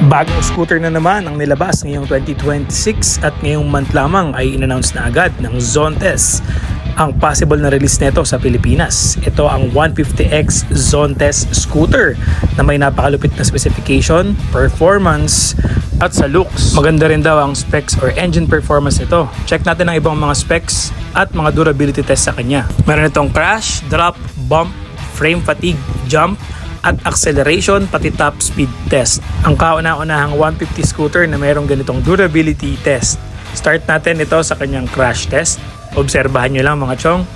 Bagong scooter na naman ang nilabas ngayong 2026 at ngayong month lamang ay in-announce na agad ng Zontes ang possible na release nito sa Pilipinas. Ito ang 150X Zontes scooter na may napakalupit na specification, performance at sa looks. Maganda rin daw ang specs or engine performance nito. Check natin ang ibang mga specs at mga durability test sa kanya. Meron itong crash, drop, bump, frame fatigue, jump, at acceleration pati top speed test. Ang kauna-unahang 150 scooter na mayroong ganitong durability test. Start natin ito sa kanyang crash test. Obserbahan nyo lang mga chong,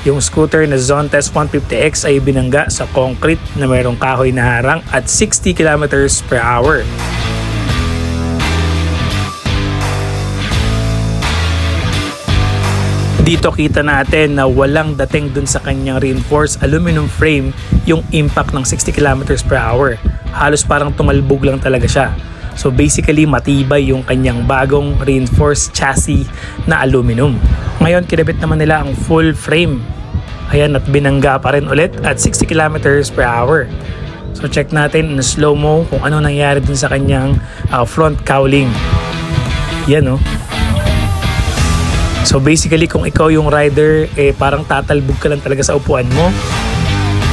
yung scooter na Zontes 150X ay binangga sa concrete na mayroong kahoy na harang at 60 km/h. Dito kita natin na walang dating dun sa kanyang reinforced aluminum frame yung impact ng 60 km/h. Halos parang tumalbog lang talaga siya. So basically matibay yung kanyang bagong reinforced chassis na aluminum. Ngayon kinabit naman nila ang full frame. Ayan, at binangga pa rin ulit at 60 km/h. So check natin in slow mo kung ano nangyari dun sa kanyang front cowling. Yan oh. So basically kung ikaw yung rider, parang tatalbog ka lang talaga sa upuan mo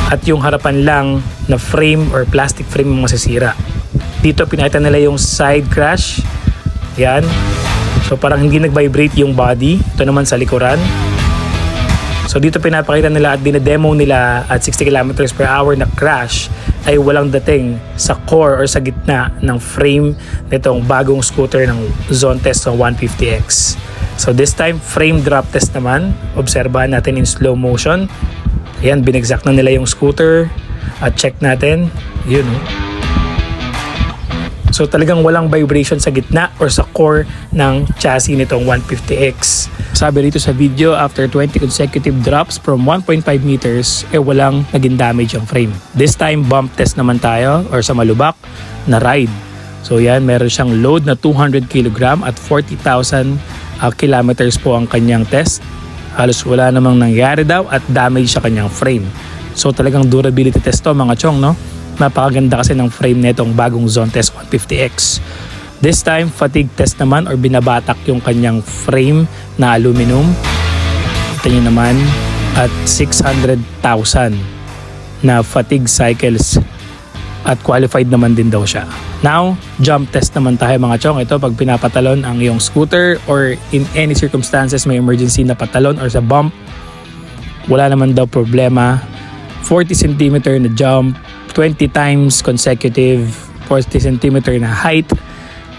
at yung harapan lang na frame or plastic frame yung masisira. Dito pinakita nila yung side crash. Yan. So parang hindi nag-vibrate yung body. Ito naman sa likuran. So dito pinapakita nila at dinedemo nila at 60 km/h na crash ay walang dating sa core or sa gitna ng frame nitong bagong scooter ng Zontes 150X. So this time, frame drop test naman. Obserbahan natin in slow motion. Ayan, binagsak na nila yung scooter. At check natin. Yun. So talagang walang vibration sa gitna or sa core ng chassis nitong 150X. Sabi rito sa video, after 20 consecutive drops from 1.5 meters, walang naging damage ang frame. This time, bump test naman tayo or sa malubak na ride. So yan, meron siyang load na 200 kg at 40,000 kilometers po ang kanyang test. Halos wala namang nangyari daw at damage sa kanyang frame. So talagang durability test to mga chong, no? Napakaganda kasi ng frame netong bagong Zontes 150X. This time, fatigue test naman or binabatak yung kanyang frame na aluminum. Ito nyo naman at 600,000 na fatigue cycles at qualified naman din daw siya. Now, jump test naman tayo mga chong. Ito pag pinapatalon ang iyong scooter or in any circumstances may emergency na patalon or sa bump, wala naman daw problema. 40 cm na jump, 20 times consecutive, 40 cm na height,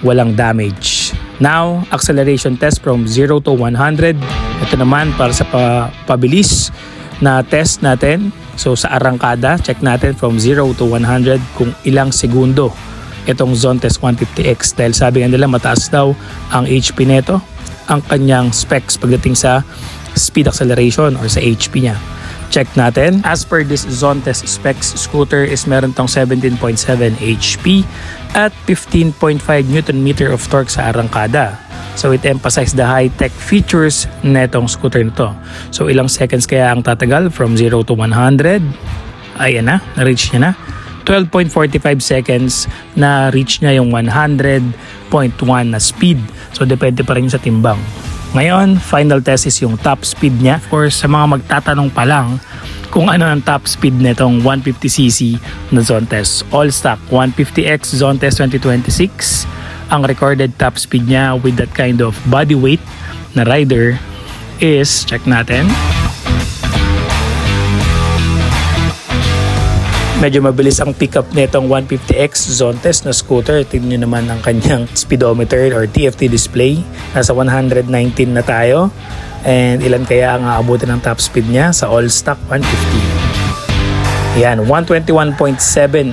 walang damage. Now, acceleration test from 0 to 100. Ito naman para sa pabilis na test natin. So sa arangkada, check natin from 0 to 100 kung ilang segundo itong Zontes 150X. Dahil sabi nga nila mataas daw ang HP nito, ang kanyang specs pagdating sa speed acceleration or sa HP niya. Check natin. As per this Zontes specs scooter is meron tong 17.7 HP at 15.5 Nm of torque sa arangkada. So it emphasizes the high-tech features netong scooter nito. So ilang seconds kaya ang tatagal from 0 to 100? Ayan na, na-reach niya na. 12.45 seconds na reach niya yung 100.1 na speed. So depende pa rin sa timbang. Ngayon, final test is yung top speed niya. For sa mga magtatanong pa lang kung ano ang top speed netong 150cc na Zontes. All stock 150X Zontes 2026. Ang recorded top speed niya with that kind of body weight na rider is, check natin. Medyo mabilis ang pickup nitong 150X Zontes na scooter. Tingnan nyo naman ang kanyang speedometer or TFT display. Nasa 119 na tayo. And ilan kaya ang aabutin ng top speed niya sa all stock 150. Yan, 121.7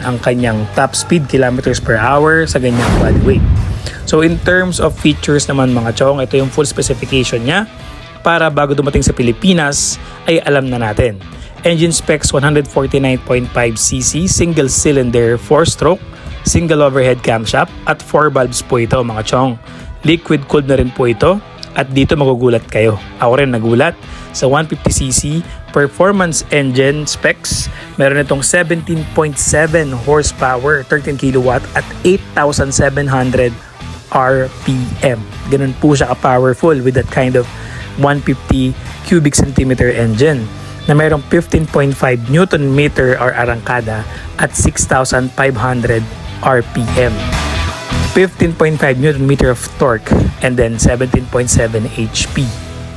ang kanyang top speed kilometers per hour sa ganyang body weight. So in terms of features naman mga chong, ito yung full specification niya para bago dumating sa Pilipinas ay alam na natin. Engine specs 149.5cc, single cylinder, 4-stroke, single overhead camshaft at 4 valves po ito mga chong. Liquid cooled na rin po ito At dito magugulat kayo. Ako rin nagulat. Sa 150cc performance engine specs, meron itong 17.7 horsepower, 13 kilowatt at 8,700 RPM. Ganun po siya ka-powerful with that kind of 150 cubic centimeter engine na mayroong 15.5 Newton meter or arangkada at 6,500 RPM. 15.5 Newton meter of torque and then 17.7 HP.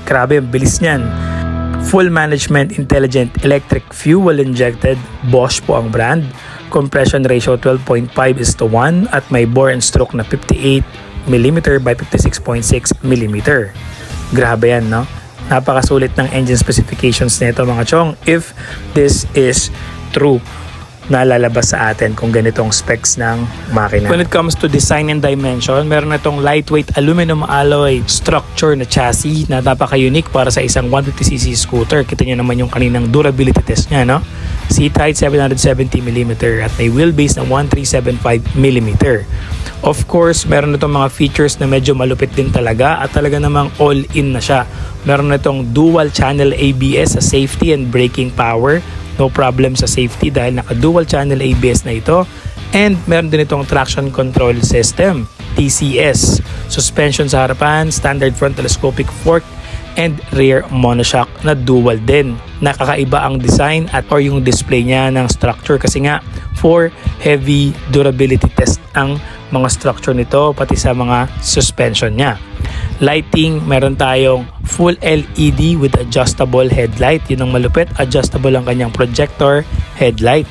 Grabe, ang bilis niyan. Full management intelligent electric fuel injected, Bosch po ang brand. Compression ratio 12.5:1 at may bore and stroke na 58mm by 56.6mm. Grabe yan, no? Napakasulit ng engine specifications nito mga chong if this is true na lalabas sa atin kung ganitong specs ng makina. When it comes to design and dimension, meron na itong lightweight aluminum alloy structure na chassis na napaka-unique para sa isang 150cc scooter. Kita nyo naman yung kaninang durability test niya, no? Seat height 770mm at may wheelbase na 1375mm. Of course, meron na itong mga features na medyo malupit din talaga at talaga namang all-in na siya. Meron na itong dual channel ABS sa safety and braking power. No problem sa safety dahil naka-dual channel ABS na ito. And meron din itong traction control system, TCS. Suspension sa harapan, standard front telescopic fork, and rear monoshock na dual din. Nakakaiba ang design at or yung display niya ng structure kasi nga for heavy durability test ang mga structure nito pati sa mga suspension niya. Lighting, meron tayong full LED with adjustable headlight. Yun ang malupit, adjustable ang kanyang projector headlight.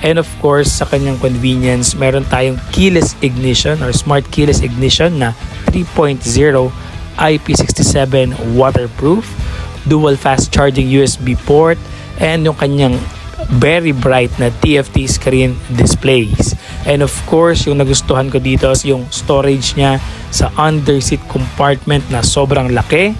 And of course, sa kanyang convenience, meron tayong keyless ignition or smart keyless ignition na 3.0 IP67 waterproof, dual fast charging USB port, and yung kanyang very bright na TFT screen displays. And of course, yung nagustuhan ko dito is yung storage niya sa underseat compartment na sobrang laki.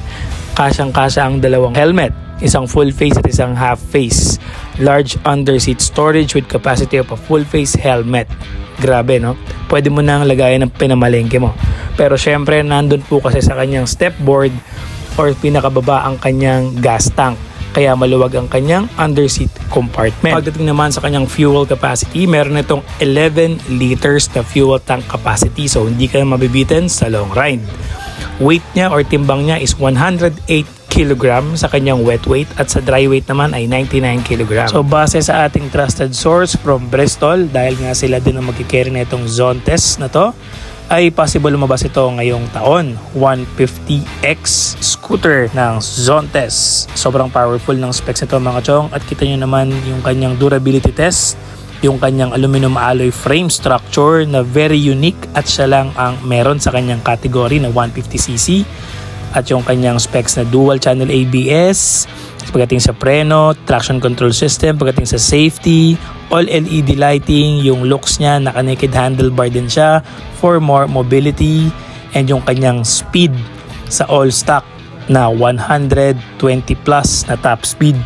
Kasyang-kasya ang dalawang helmet, isang full face at isang half face. Large underseat storage with capacity of a full face helmet. Grabe, no? Pwede mo nang lagayan ng pinamalengke mo. Pero syempre, nandun po kasi sa kanyang stepboard or pinakababa ang kanyang gas tank. Kaya maluwag ang kanyang underseat compartment. Pagdating naman sa kanyang fuel capacity, meron itong 11 liters na fuel tank capacity. So, hindi ka mabibitin sa long ride. Weight niya or timbang niya is 108 kg sa kanyang wet weight at sa dry weight naman ay 99 kg. So, base sa ating trusted source from Bristol, dahil nga sila din ang magkikerry na itong Zontes na to, ay possible lumabas ito ngayong taon. 150X scooter ng Zontes. Sobrang powerful ng specs ito mga chong at kita nyo naman yung kanyang durability test, yung kanyang aluminum alloy frame structure na very unique at siya lang ang meron sa kanyang category na 150cc at yung kanyang specs na dual channel ABS, pagdating sa preno, traction control system, pagdating sa safety, all LED lighting, yung looks niya, naka-naked handlebar din siya for more mobility, and yung kanyang speed sa all stock na 120 plus na top speed.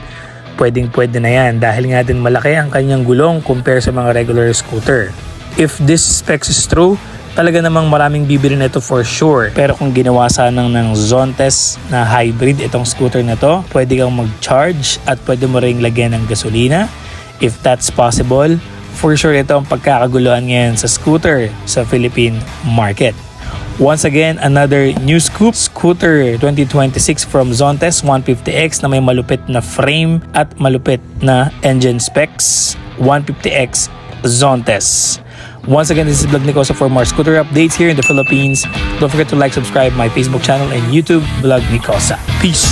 Pwedeng-pwede na yan dahil nga din malaki ang kanyang gulong compare sa mga regular scooter. If this specs is true, talaga namang maraming bibili na ito for sure. Pero kung ginawa sana ng Zontes na hybrid itong scooter na to, pwede kang mag-charge at pwede mo ring lagyan ng gasolina. If that's possible, for sure ito ang pagkakaguluhan ngayon sa scooter sa Philippine market. Once again, another new scoop, scooter 2026 from Zontes 150X na may malupit na frame at malupit na engine specs. 150X Zontes. Once again, this is Vlog Nicosa for more scooter updates here in the Philippines. Don't forget to like, subscribe my Facebook channel and YouTube, Vlog Nicosa. Peace!